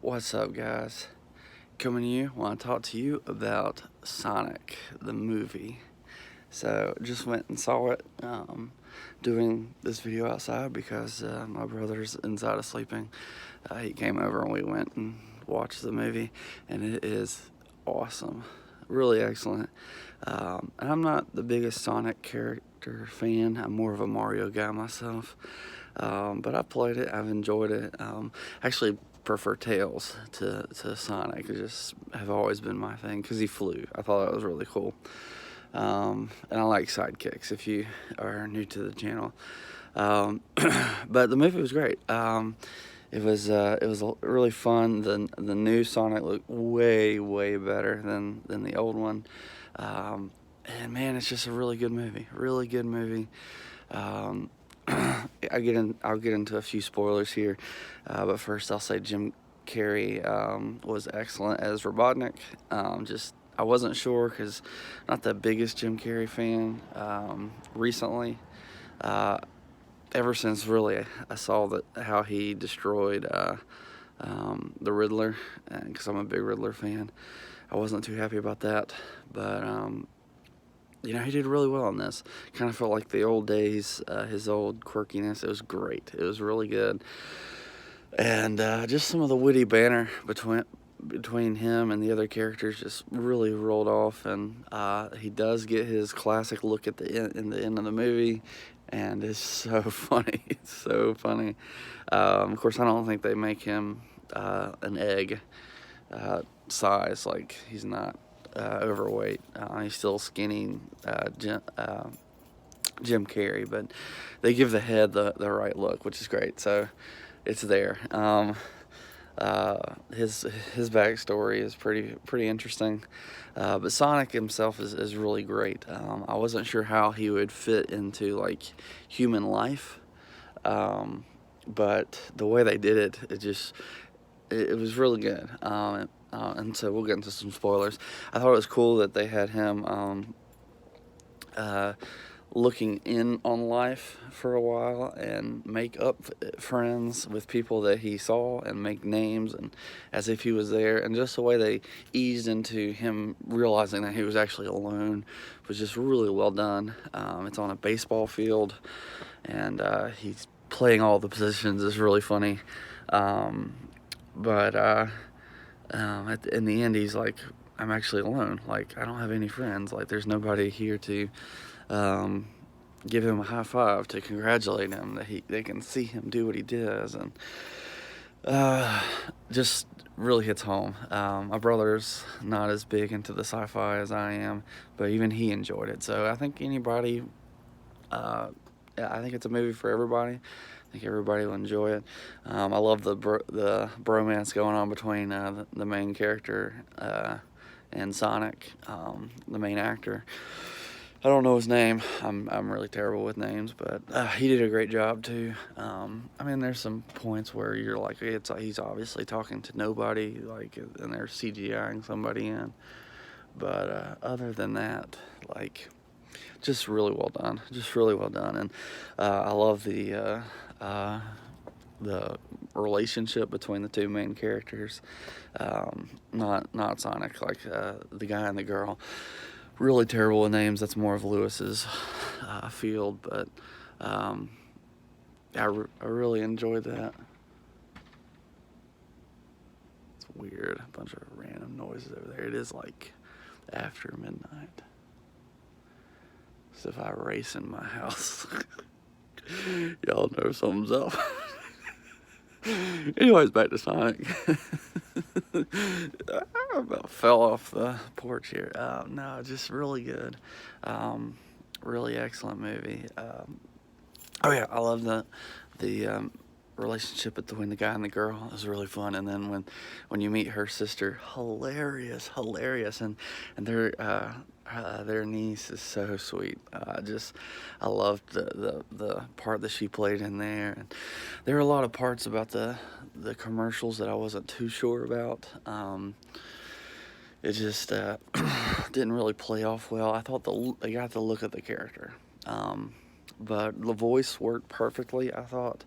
What's up, guys? Coming to you, want to talk to you about Sonic, the movie. So, just went and saw it, doing this video outside because my brother's inside of sleeping. He came over and we went and watched the movie, and it is awesome. Really excellent. And I'm not the biggest Sonic character fan, I'm more of a Mario guy myself. But I've played it, I've enjoyed it. Actually, prefer Tails to Sonic. It just have always been my thing because he flew. I thought that was really cool. And I like sidekicks if you are new to the channel. But the movie was great. It was really fun. The new Sonic looked way better than the old one. And man, it's just a really good movie. Really good movie. I'll get into a few spoilers here, but first I'll say Jim Carrey was excellent as Robotnik. I wasn't sure because not the biggest Jim Carrey fan recently. Ever since really I saw how he destroyed the Riddler, because I'm a big Riddler fan. I wasn't too happy about that, but he did really well in this. Kind of felt like the old days, his old quirkiness. It was great. It was really good. And just some of the witty banter between him and the other characters just really rolled off. And he does get his classic look at the end of the movie, and it's so funny. It's so funny. Of course, I don't think they make him an egg size. Like, he's not overweight. He's still skinny, Jim Carrey, but they give the head the right look, which is great. So it's there. His backstory is pretty interesting, but Sonic himself is really great. I wasn't sure how he would fit into like human life, but the way they did it was really good. And so we'll get into some spoilers. I thought it was cool that they had him looking in on life for a while and make up friends with people that he saw and make names and as if he was there, and just the way they eased into him realizing that he was actually alone was just really well done. It's on a baseball field, and he's playing all the positions. Is really funny, but in the end he's like, I'm actually alone. Like, I don't have any friends. Like, there's nobody here to give him a high five, to congratulate him that they can see him do what he does, and just really hits home. My brother's not as big into the sci-fi as I am, but even he enjoyed it. So I think anybody, I think it's a movie for everybody. I think everybody will enjoy it. I love the bromance going on between the main character and Sonic, the main actor. I don't know his name. I'm really terrible with names, but he did a great job too. I mean, there's some points where you're like, he's obviously talking to nobody, like, and they're CGIing somebody in. But other than that, like, just really well done. Just really well done, and I love the relationship between the two main characters. Not Sonic, like the guy and the girl. Really terrible with names. That's more of Lewis's field, but I really enjoyed that. It's weird. A bunch of random noises over there. It is like after midnight. So if I race in my house, y'all know something's up. Anyways, back to Sonic. I about fell off the porch here. No, just really good. Really excellent movie. Oh yeah, I love the relationship between the guy and the girl. It was really fun. And then when you meet her sister, hilarious, and their niece is so sweet. I loved the part that she played in there, and there were a lot of parts about the commercials that I wasn't too sure about. It just didn't really play off well. I thought they got the look of the character, but the voice worked perfectly, I thought,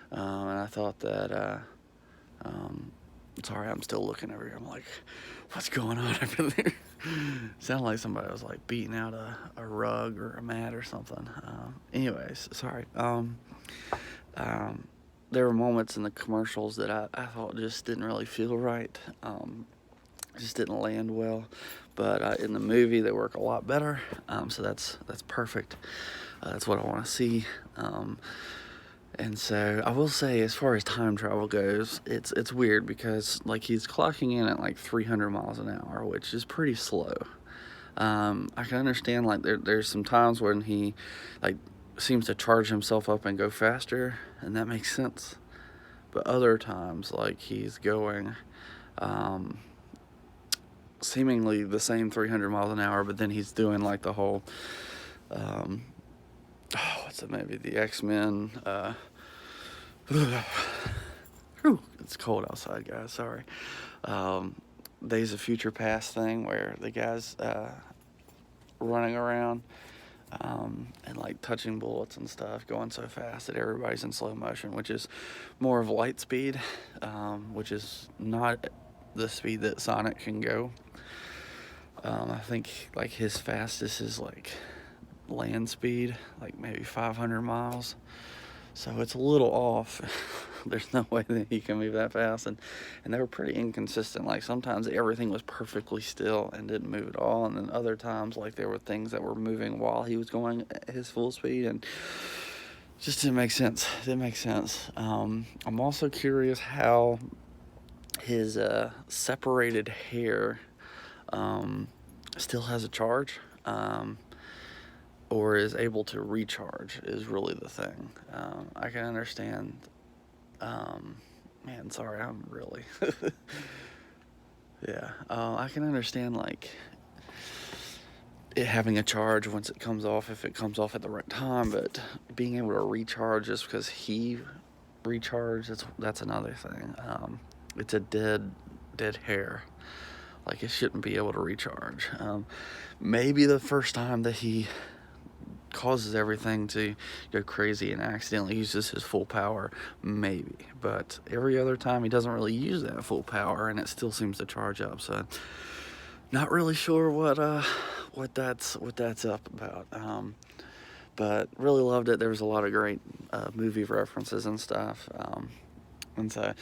and I thought that Sorry, I'm still looking over here. I'm like, what's going on over there? Sounded like somebody was like beating out a rug or a mat or something. Anyways, sorry. There were moments in the commercials that I thought just didn't really feel right. Just didn't land well. But in the movie, they work a lot better. So that's perfect. That's what I want to see. And so I will say, as far as time travel goes, it's weird because like he's clocking in at like 300 miles an hour, which is pretty slow. I can understand like there's some times when he like seems to charge himself up and go faster, and that makes sense. But other times, like he's going seemingly the same 300 miles an hour, but then he's doing like the whole what's it, maybe the X-Men. Whew, it's cold outside, guys. Sorry. Days of Future Past thing where the guy's running around and like touching bullets and stuff, going so fast that everybody's in slow motion, which is more of light speed, which is not the speed that Sonic can go. I think like his fastest is like land speed, like maybe 500 miles. So it's a little off. There's no way that he can move that fast. And they were pretty inconsistent. Like sometimes everything was perfectly still and didn't move at all. And then other times, like there were things that were moving while he was going at his full speed. And just didn't make sense. Didn't make sense. I'm also curious how his separated hair still has a charge. Or is able to recharge is really the thing. I can understand. Man, sorry, I'm really. Yeah, I can understand like it having a charge once it comes off if it comes off at the right time, but being able to recharge just because he recharged, that's another thing. It's a dead hair. Like it shouldn't be able to recharge. Maybe the first time that he causes everything to go crazy and accidentally uses his full power, maybe, but every other time he doesn't really use that full power and it still seems to charge up. So not really sure what that's up about, but really loved it. There was a lot of great movie references and stuff, and so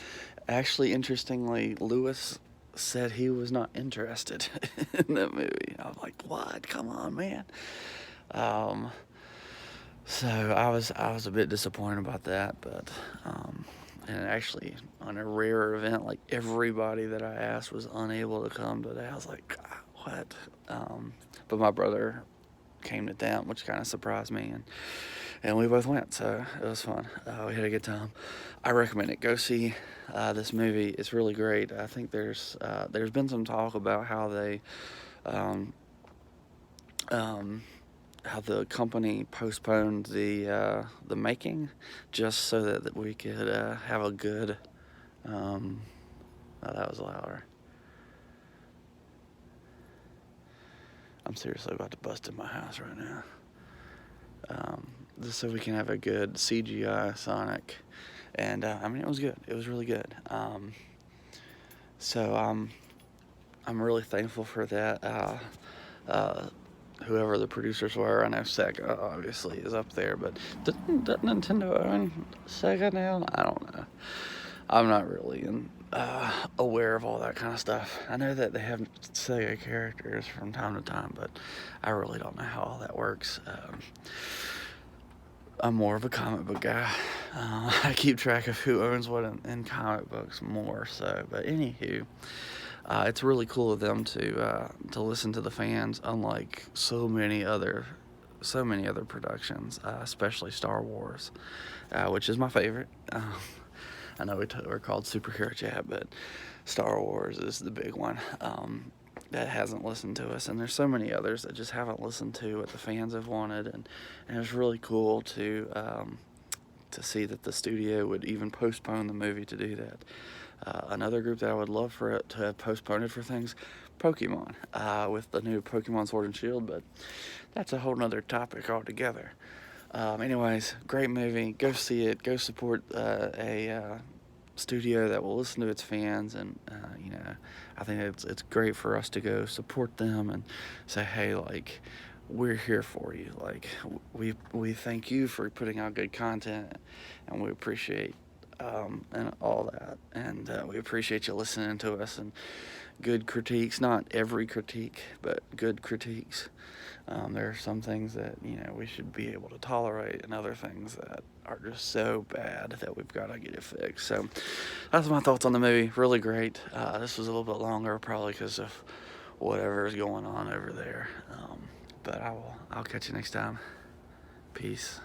actually interestingly, Lewis said he was not interested in that movie. I was like, what? Come on, man. So I was a bit disappointed about that, but and actually on a rare event, like everybody that I asked was unable to come today. I was like, what? But my brother came to town, which kind of surprised me, and we both went, so it was fun. We had a good time. I recommend it. Go see this movie. It's really great. I think there's been some talk about how they how the company postponed the making just so that we could have a good. Oh, that was louder. I'm seriously about to bust in my house right now. Just so we can have a good CGI Sonic, and I mean it was good. It was really good. So I'm really thankful for that. Whoever the producers were, I know Sega obviously is up there, but doesn't Nintendo own Sega now? I don't know. I'm not really aware of all that kind of stuff. I know that they have Sega characters from time to time, but I really don't know how all that works. I'm more of a comic book guy. I keep track of who owns what in comic books more so. But anywho, it's really cool of them to listen to the fans, unlike so many other productions, especially Star Wars, which is my favorite. I know we're called Superhero Chat, but Star Wars is the big one that hasn't listened to us, and there's so many others that just haven't listened to what the fans have wanted, and it's really cool to see that the studio would even postpone the movie to do that. Another group that I would love for it to have postponed it for things, Pokemon, with the new Pokemon Sword and Shield, but that's a whole nother topic altogether. Anyways, great movie. Go see it. Go support a studio that will listen to its fans, and you know, I think it's great for us to go support them and say, hey, like, we're here for you. Like, we thank you for putting out good content, and we appreciate and all that, and we appreciate you listening to us and good critiques. Not every critique, but good critiques. There are some things that, you know, we should be able to tolerate, and other things that are just so bad that we've got to get it fixed. So that's my thoughts on the movie. Really great. This was a little bit longer, probably because of whatever is going on over there. But I'll catch you next time. Peace.